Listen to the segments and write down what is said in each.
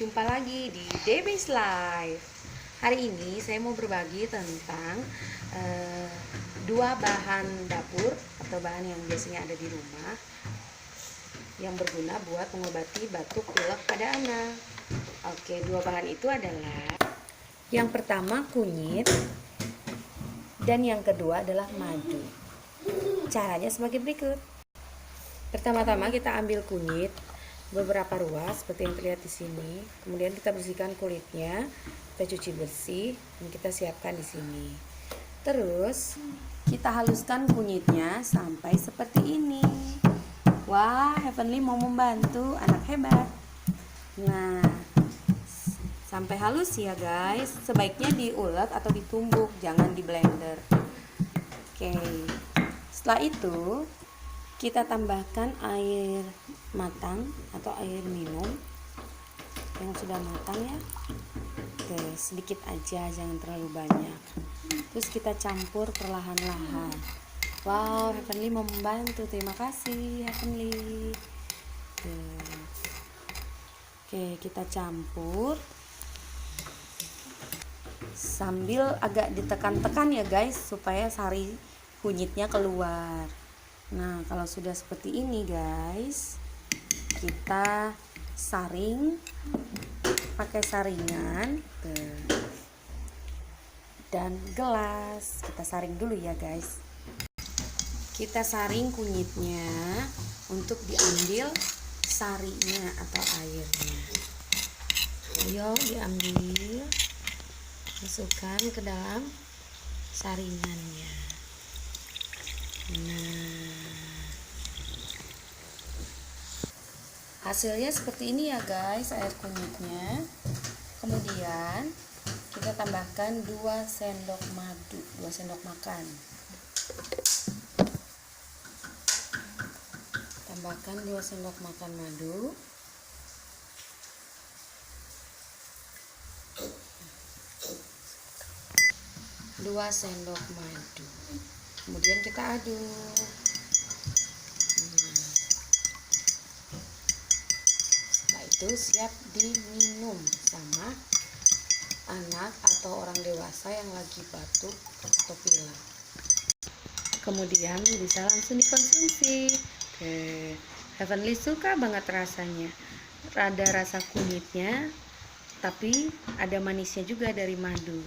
Jumpa lagi di Debbie's Life. Hari ini saya mau berbagi tentang dua bahan dapur atau bahan yang biasanya ada di rumah yang berguna buat mengobati batuk pilek pada anak. Oke, dua bahan itu adalah yang pertama kunyit dan yang kedua adalah madu. Caranya sebagai berikut. Pertama-tama kita ambil kunyit beberapa ruas seperti yang terlihat di sini. Kemudian kita bersihkan kulitnya, kita cuci bersih dan kita siapkan di sini. Terus kita haluskan kunyitnya sampai seperti ini. Wah, Heavenly mau membantu, anak hebat. Nah, sampai halus ya guys. Sebaiknya diulek atau ditumbuk, jangan di blender. Oke. Setelah itu kita tambahkan air matang atau air minum yang sudah matang ya. Oke, sedikit aja, jangan terlalu banyak. Terus kita campur perlahan-lahan. Wow, Heavenly mau membantu. Terima kasih Heavenly. Oke, kita campur sambil agak ditekan-tekan ya guys, supaya sari kunyitnya keluar. Nah, kalau sudah seperti ini guys, kita saring pakai saringan dan gelas. Kita saring dulu ya guys. Kita saring kunyitnya untuk diambil sarinya atau airnya. Ayo diambil, masukkan ke dalam saringannya. Nah, hasilnya seperti ini ya guys, air kunyitnya. Kemudian kita tambahkan 2 sendok madu, 2 sendok makan. Tambahkan 2 sendok makan madu. Kemudian kita aduk. Setelah itu siap diminum sama anak atau orang dewasa yang lagi batuk atau pilek. Kemudian bisa langsung dikonsumsi. Heavenly suka banget rasanya. Ada rasa kunyitnya, tapi ada manisnya juga dari madu.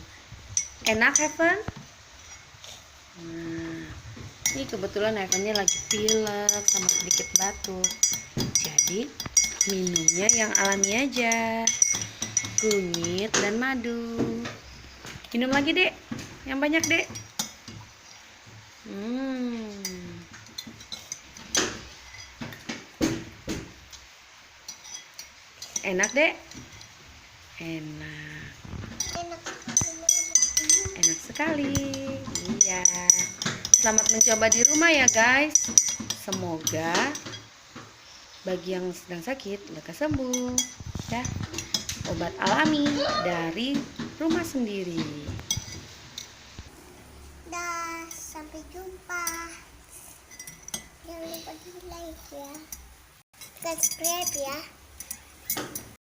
Enak Heaven? Nah, ini kebetulan Heavennya lagi pilek sama sedikit batuk. Jadi minumnya yang alami aja, kunyit dan madu. Minum lagi dek, yang banyak dek. Enak dek? Enak sekali. Iya. Selamat mencoba di rumah ya guys. Semoga bagi yang sedang sakit lekas sembuh ya. Obat alami dari rumah sendiri. Dah, sampai jumpa. Jangan lupa di like ya, subscribe ya.